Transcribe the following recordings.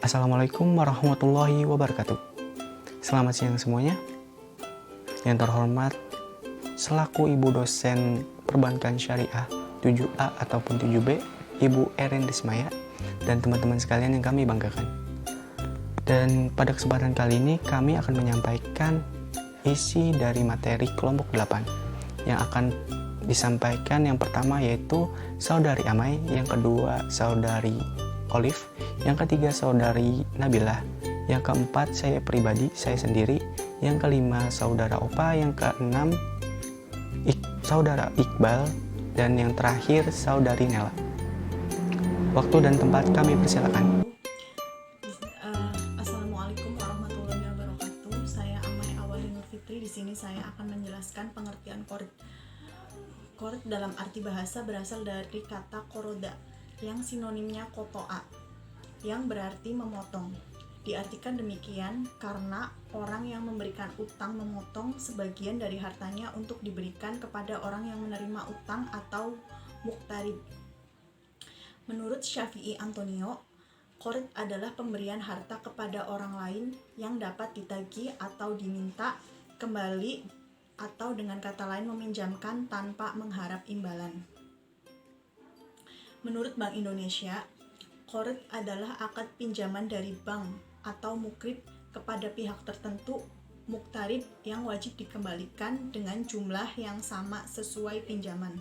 Assalamualaikum warahmatullahi wabarakatuh. Selamat siang semuanya. Yang terhormat, selaku Ibu dosen Perbankan Syariah 7A ataupun 7B, Ibu Erin Desmaya, dan teman-teman sekalian yang kami banggakan. Dan pada kesempatan kali ini kami akan menyampaikan isi dari materi kelompok 8 yang akan disampaikan. Yang pertama yaitu Saudari Amai, yang kedua Saudari Olive, yang ketiga Saudari Nabilah, yang keempat saya pribadi, saya sendiri, yang kelima Saudara Opa, yang keenam Saudara Iqbal, dan yang terakhir Saudari Nela. Waktu dan tempat kami persilakan. Assalamualaikum warahmatullahi wabarakatuh. Saya Amai Awali Nur Fitri. Di sini saya akan menjelaskan pengertian qord. Qord dalam arti bahasa berasal dari kata qoroda yang sinonimnya kotoa, yang berarti memotong. Diartikan demikian karena orang yang memberikan utang memotong sebagian dari hartanya untuk diberikan kepada orang yang menerima utang atau muqtarib. Menurut Syafi'i Antonio, qord adalah pemberian harta kepada orang lain yang dapat ditagih atau diminta kembali, atau dengan kata lain meminjamkan tanpa mengharap imbalan. Menurut Bank Indonesia, qord adalah akad pinjaman dari bank atau mukrib kepada pihak tertentu, muqtarib yang wajib dikembalikan dengan jumlah yang sama sesuai pinjaman.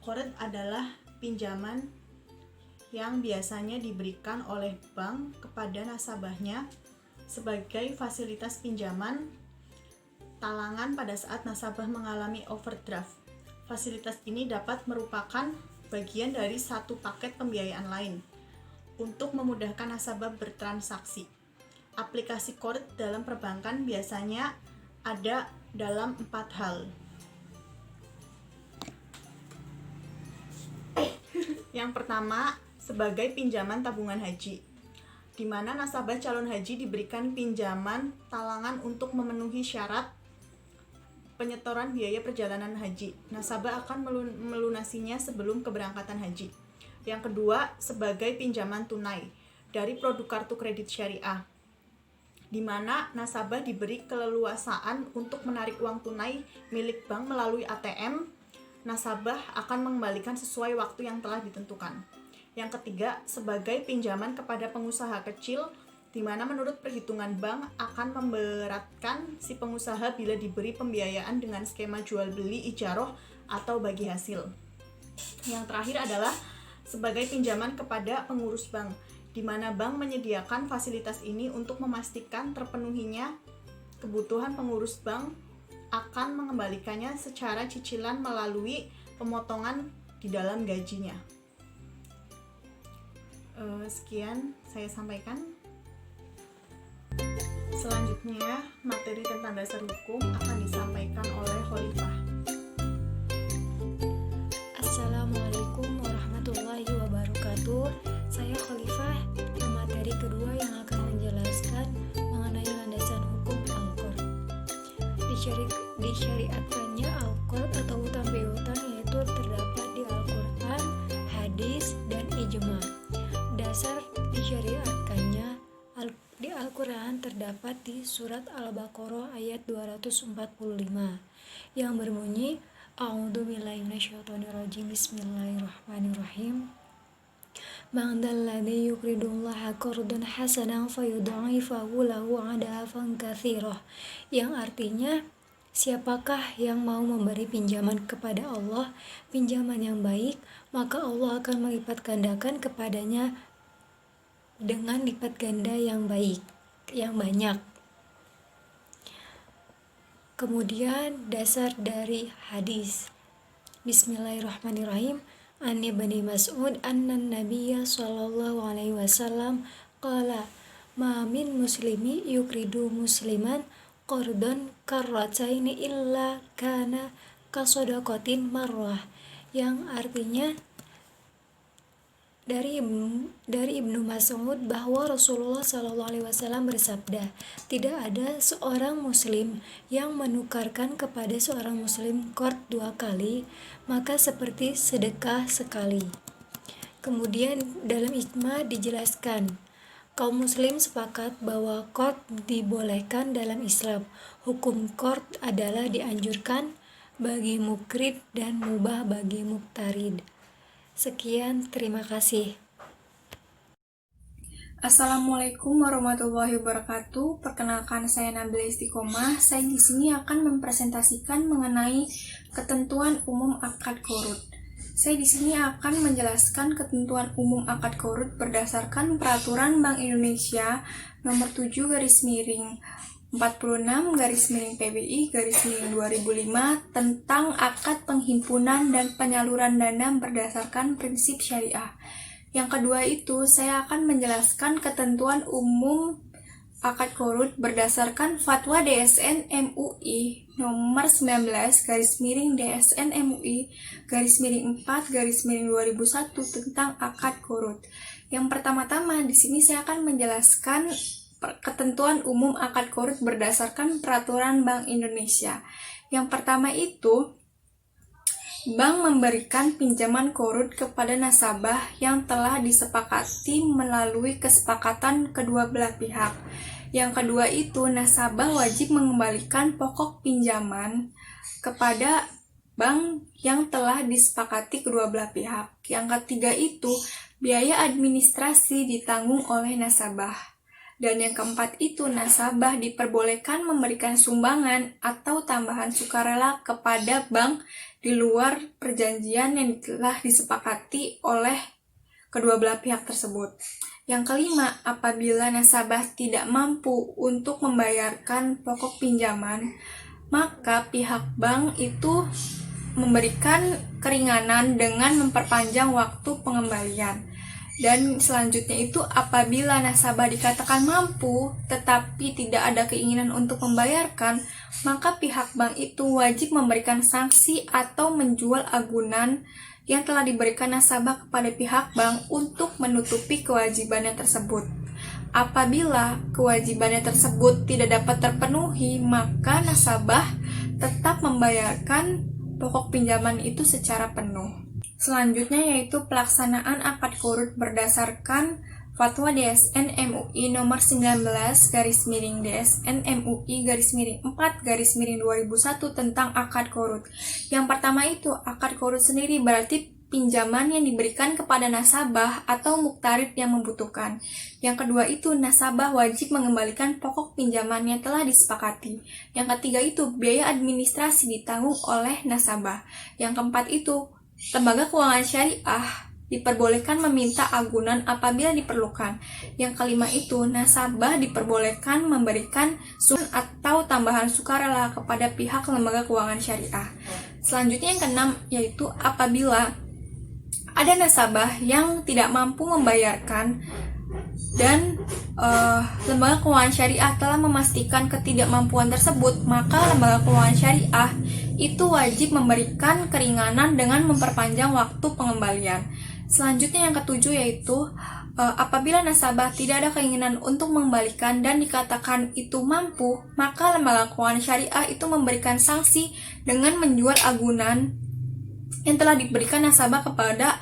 Qord adalah pinjaman yang biasanya diberikan oleh bank kepada nasabahnya sebagai fasilitas pinjaman talangan pada saat nasabah mengalami overdraft. Fasilitas ini dapat merupakan bagian dari satu paket pembiayaan lain untuk memudahkan nasabah bertransaksi. Aplikasi qord dalam perbankan biasanya ada dalam 4 hal. Yang pertama, sebagai pinjaman tabungan haji, di mana nasabah calon haji diberikan pinjaman talangan untuk memenuhi syarat penyetoran biaya perjalanan haji. Nasabah akan melunasinya sebelum keberangkatan haji. Yang kedua, sebagai pinjaman tunai dari produk kartu kredit syariah, di mana nasabah diberi keleluasaan untuk menarik uang tunai milik bank melalui ATM. Nasabah akan mengembalikan sesuai waktu yang telah ditentukan. Yang ketiga, sebagai pinjaman kepada pengusaha kecil, di mana menurut perhitungan bank akan memberatkan si pengusaha bila diberi pembiayaan dengan skema jual beli ijaroh atau bagi hasil. Yang terakhir adalah sebagai pinjaman kepada pengurus bank, di mana bank menyediakan fasilitas ini untuk memastikan terpenuhinya kebutuhan pengurus bank akan mengembalikannya secara cicilan melalui pemotongan di dalam gajinya. Sekian saya sampaikan. Selanjutnya, materi tentang dasar hukum akan disampaikan oleh Khalifah. Assalamualaikum warahmatullahi wabarakatuh. Saya Khalifah, materi kedua yang akan menjelaskan mengenai landasan hukum Al-Qord. Disyariatkannya Al-Qord atau hutang piutang yaitu terdapat di Al-Quran, hadis, dan ijma. Dasar disyariatkannya di Al-Quran terdapat di surat Al-Baqarah ayat 245 yang berbunyi A'udzubillahi minasyaitonirrajim, Bismillahirrahmanirrahim. Man dzalladzi yuqridullaha qardan hasanan fayudha'ifahu lahu 'adafan katsirah, yang artinya siapakah yang mau memberi pinjaman kepada Allah, pinjaman yang baik, maka Allah akan melipat gandakan kepadanya dengan lipat ganda yang baik, yang banyak. Kemudian dasar dari hadis. Bismillahirrahmanirrahim. An Ibnu Mas'ud anna Nabiyya sallallahu alaihi wasallam qala ma min muslimi yuqridu musliman qardan karrataini illa kana kasodaqatin marrah, yang artinya dari Ibnu Mas'ud bahwa Rasulullah SAW bersabda, tidak ada seorang muslim yang menukarkan kepada seorang muslim qord 2 kali, maka seperti sedekah sekali. Kemudian dalam ijma dijelaskan Kaum muslim sepakat bahwa qard dibolehkan dalam Islam. Hukum qard adalah dianjurkan bagi mukrid dan mubah bagi muktarid. Sekian, terima kasih. Assalamualaikum warahmatullahi wabarakatuh. Perkenalkan, saya Nabila Istiqomah. Saya di sini akan mempresentasikan mengenai ketentuan umum akad qurud. Saya di sini akan menjelaskan ketentuan umum akad qurud berdasarkan Peraturan Bank Indonesia Nomor 7/46/PBI/2005 tentang akad penghimpunan dan penyaluran dana berdasarkan prinsip syariah. Yang kedua itu, saya akan menjelaskan ketentuan umum akad qurud berdasarkan Fatwa DSN MUI nomor 19/DSN MUI /4/2001 tentang akad qurud. Yang pertama-tama di sini saya akan menjelaskan ketentuan umum akad qurud berdasarkan Peraturan Bank Indonesia. Yang pertama itu, bank memberikan pinjaman qurud kepada nasabah yang telah disepakati melalui kesepakatan kedua belah pihak. Yang kedua itu, nasabah wajib mengembalikan pokok pinjaman kepada bank yang telah disepakati kedua belah pihak. Yang ketiga itu, biaya administrasi ditanggung oleh nasabah. Dan yang keempat itu, nasabah diperbolehkan memberikan sumbangan atau tambahan sukarela kepada bank di luar perjanjian yang telah disepakati oleh kedua belah pihak tersebut. Yang kelima, apabila nasabah tidak mampu untuk membayarkan pokok pinjaman, maka pihak bank itu memberikan keringanan dengan memperpanjang waktu pengembalian. Dan selanjutnya itu, apabila nasabah dikatakan mampu tetapi tidak ada keinginan untuk membayarkan, maka pihak bank itu wajib memberikan sanksi atau menjual agunan yang telah diberikan nasabah kepada pihak bank untuk menutupi kewajibannya tersebut. Apabila kewajibannya tersebut tidak dapat terpenuhi, maka nasabah tetap membayarkan pokok pinjaman itu secara penuh. Selanjutnya yaitu pelaksanaan akad qurud berdasarkan Fatwa DSN MUI nomor 19/DSN MUI /4/2001 tentang akad qurud. Yang pertama itu, akad qurud sendiri berarti pinjaman yang diberikan kepada nasabah atau muktarid yang membutuhkan. Yang kedua itu, nasabah wajib mengembalikan pokok pinjaman yang telah disepakati. Yang ketiga itu, biaya administrasi ditanggung oleh nasabah. Yang keempat itu, lembaga keuangan syariah diperbolehkan meminta agunan apabila diperlukan. Yang kelima itu, nasabah diperbolehkan memberikan sumbangan atau tambahan sukarela kepada pihak lembaga keuangan syariah. Selanjutnya yang keenam yaitu, apabila ada nasabah yang tidak mampu membayarkan dan lembaga keuangan syariah telah memastikan ketidakmampuan tersebut, maka lembaga keuangan syariah itu wajib memberikan keringanan dengan memperpanjang waktu pengembalian. Selanjutnya yang ketujuh yaitu, apabila nasabah tidak ada keinginan untuk mengembalikan dan dikatakan itu mampu, maka lembaga keuangan syariah itu memberikan sanksi dengan menjual agunan yang telah diberikan nasabah kepada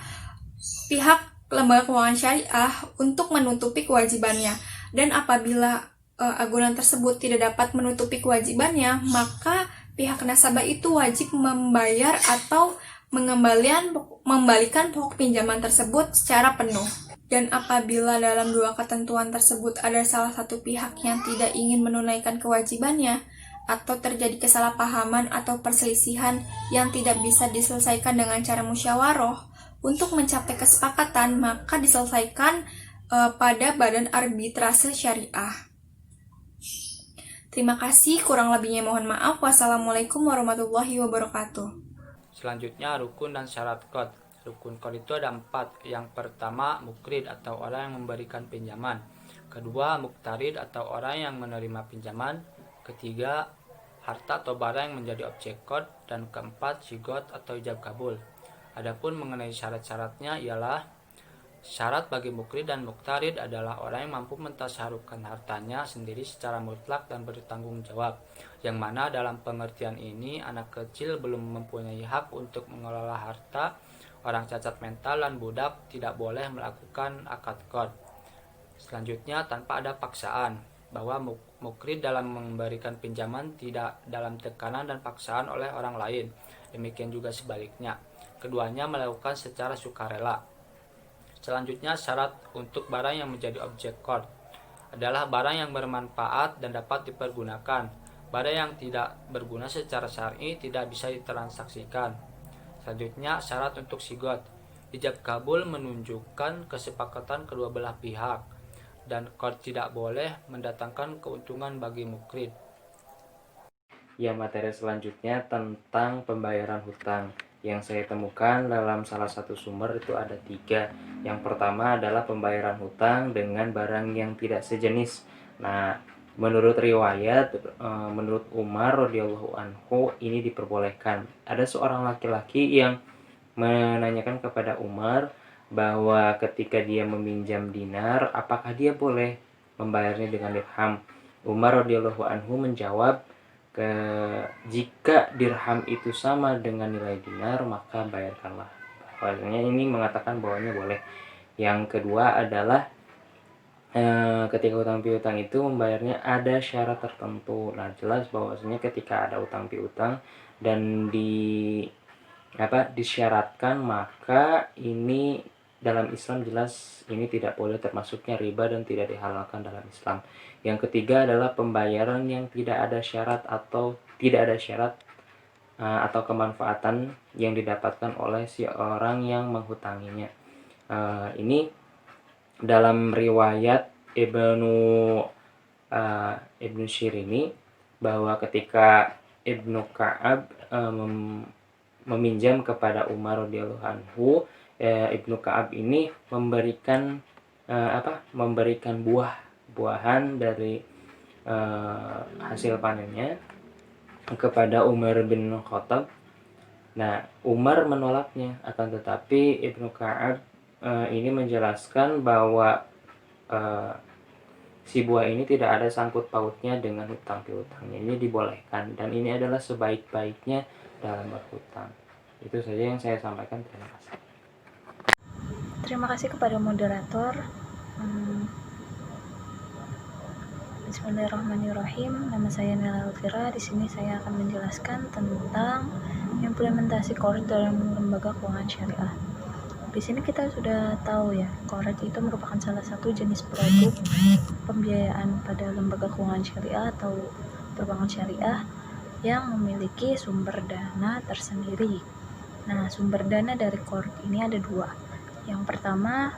pihak lembaga keuangan syariah untuk menutupi kewajibannya. Dan apabila agunan tersebut tidak dapat menutupi kewajibannya, maka pihak nasabah itu wajib membayar atau mengembalikan pokok pinjaman tersebut secara penuh. Dan apabila dalam dua ketentuan tersebut ada salah satu pihak yang tidak ingin menunaikan kewajibannya, atau terjadi kesalahpahaman atau perselisihan yang tidak bisa diselesaikan dengan cara musyawarah untuk mencapai kesepakatan, maka diselesaikan pada badan arbitrase syariah. Terima kasih, kurang lebihnya mohon maaf. Wassalamualaikum warahmatullahi wabarakatuh. Selanjutnya, rukun dan syarat qard. Rukun qard itu ada 4. Yang pertama, mukrid atau orang yang memberikan pinjaman. Kedua, muktarid atau orang yang menerima pinjaman. Ketiga, harta atau barang yang menjadi objek qard. Dan keempat, sigot atau ijab kabul. Adapun mengenai syarat-syaratnya ialah, syarat bagi mukrid dan muktarid adalah orang yang mampu mentasarufkan hartanya sendiri secara mutlak dan bertanggung jawab, yang mana dalam pengertian ini anak kecil belum mempunyai hak untuk mengelola harta, orang cacat mental dan budak tidak boleh melakukan akad qard. Selanjutnya, tanpa ada paksaan, bahwa mukrid dalam memberikan pinjaman tidak dalam tekanan dan paksaan oleh orang lain. Demikian juga sebaliknya, keduanya melakukan secara sukarela. Selanjutnya, syarat untuk barang yang menjadi objek qard adalah barang yang bermanfaat dan dapat dipergunakan. Barang yang tidak berguna secara syar'i tidak bisa ditransaksikan. Selanjutnya, syarat untuk sigot. Ijab kabul menunjukkan kesepakatan kedua belah pihak, dan qard tidak boleh mendatangkan keuntungan bagi mukrid. Ya, materi selanjutnya tentang pembayaran hutang. Yang saya temukan dalam salah satu sumber itu ada 3. Yang pertama adalah pembayaran hutang dengan barang yang tidak sejenis. Nah, menurut riwayat, menurut Umar radhiyallahu anhu ini diperbolehkan. Ada seorang laki-laki yang menanyakan kepada Umar bahwa ketika dia meminjam dinar, apakah dia boleh membayarnya dengan dirham? Umar radhiyallahu anhu menjawab, jika dirham itu sama dengan nilai dinar, maka bayarkanlah. Bahwasanya ini mengatakan bahwanya boleh. Yang kedua adalah ketika utang piutang itu membayarnya ada syarat tertentu. Nah, jelas bahwasanya ketika ada utang piutang dan disyaratkan, maka ini dalam Islam jelas ini tidak boleh termasuknya riba dan tidak dihalalkan dalam Islam. Yang ketiga adalah pembayaran yang tidak ada syarat atau atau kemanfaatan yang didapatkan oleh si orang yang menghutanginya. Ini dalam riwayat Ibnu Syirini bahwa ketika Ibnu Ka'ab meminjam kepada Umar radhiyallahu anhu, Ibnu Ka'ab ini memberikan buah-buahan dari hasil panennya kepada Umar bin Khattab. Nah, Umar menolaknya, akan tetapi Ibnu Ka'ab ini menjelaskan bahwa si buah ini tidak ada sangkut pautnya dengan hutang piutangnya. Ini dibolehkan dan ini adalah sebaik-baiknya dalam berhutang. Itu saja yang saya sampaikan. Terima kasih. Terima kasih kepada moderator. Bismillahirrahmanirrahim. Nama saya Nela Elvira. Di sini saya akan menjelaskan tentang implementasi qard dalam lembaga keuangan syariah. Di sini kita sudah tahu ya, qard itu merupakan salah satu jenis produk pembiayaan pada lembaga keuangan syariah atau perbankan syariah yang memiliki sumber dana tersendiri. Nah, sumber dana dari qard ini ada 2. Yang pertama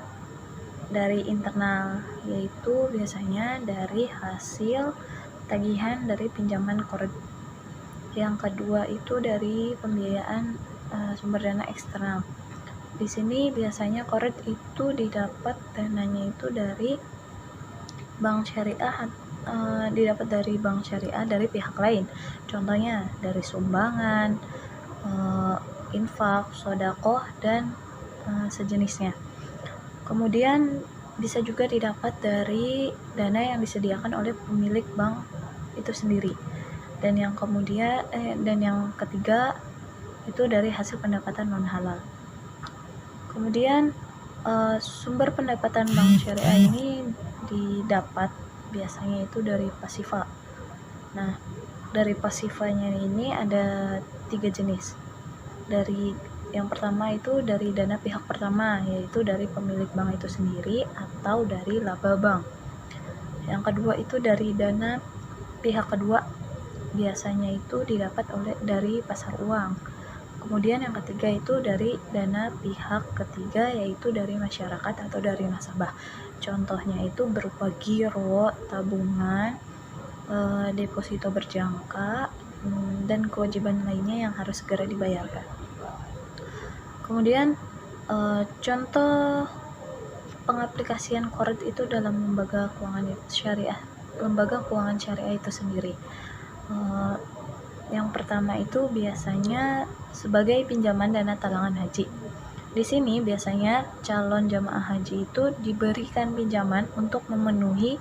dari internal, yaitu biasanya dari hasil tagihan dari pinjaman qard. Yang kedua itu dari pembiayaan sumber dana eksternal. Di sini biasanya qard itu didapat dananya itu dari bank syariah, dari pihak lain. Contohnya dari sumbangan, infak, sedekah dan sejenisnya. Kemudian bisa juga didapat dari dana yang disediakan oleh pemilik bank itu sendiri. Dan yang ketiga itu dari hasil pendapatan non halal. Kemudian sumber pendapatan bank syariah ini didapat biasanya itu dari pasifa. Nah, dari pasifanya ini ada 3 jenis. Yang pertama itu dari dana pihak pertama, yaitu dari pemilik bank itu sendiri atau dari laba bank. Yang kedua itu dari dana pihak kedua, biasanya itu didapat dari pasar uang. Kemudian yang ketiga itu dari dana pihak ketiga, yaitu dari masyarakat atau dari nasabah. Contohnya itu berupa giro, tabungan, deposito berjangka, dan kewajiban lainnya yang harus segera dibayarkan. Kemudian contoh pengaplikasian qard itu dalam lembaga keuangan syariah itu sendiri. Yang pertama itu biasanya sebagai pinjaman dana talangan haji. Di sini biasanya calon jamaah haji itu diberikan pinjaman untuk memenuhi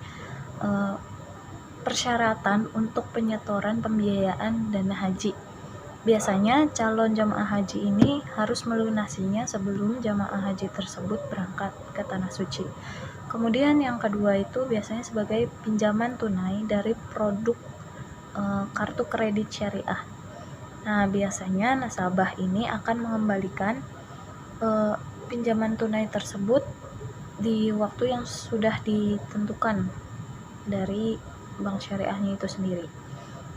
persyaratan untuk penyetoran pembiayaan dana haji. Biasanya calon jamaah haji ini harus melunasinya sebelum jamaah haji tersebut berangkat ke tanah suci. Kemudian yang kedua itu biasanya sebagai pinjaman tunai dari produk kartu kredit syariah. Nah, biasanya nasabah ini akan mengembalikan pinjaman tunai tersebut di waktu yang sudah ditentukan dari bank syariahnya itu sendiri.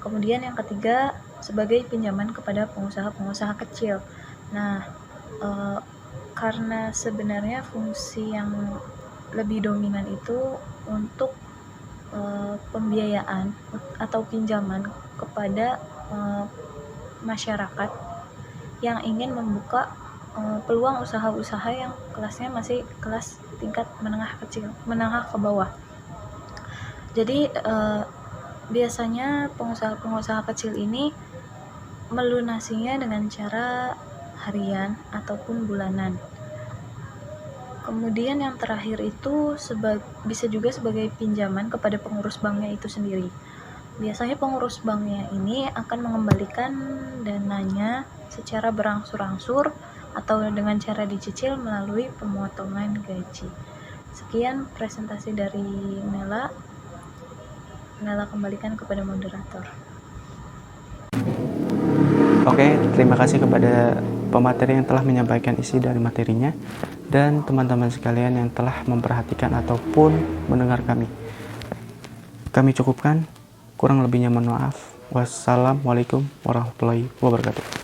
Kemudian yang ketiga sebagai pinjaman kepada pengusaha-pengusaha kecil. Nah, karena sebenarnya fungsi yang lebih dominan itu untuk pembiayaan atau pinjaman kepada masyarakat yang ingin membuka peluang usaha-usaha yang kelasnya masih kelas tingkat menengah ke bawah. Jadi biasanya pengusaha-pengusaha kecil ini melunasinya dengan cara harian ataupun bulanan. Kemudian yang terakhir itu bisa juga sebagai pinjaman kepada pengurus banknya itu sendiri. Biasanya pengurus banknya ini akan mengembalikan dananya secara berangsur-angsur atau dengan cara dicicil melalui pemotongan gaji. Sekian presentasi dari Nela. Nela kembalikan kepada moderator. Oke, terima kasih kepada pemateri yang telah menyampaikan isi dari materinya dan teman-teman sekalian yang telah memperhatikan ataupun mendengar kami. Kami cukupkan, kurang lebihnya mohon maaf. Wassalamualaikum warahmatullahi wabarakatuh.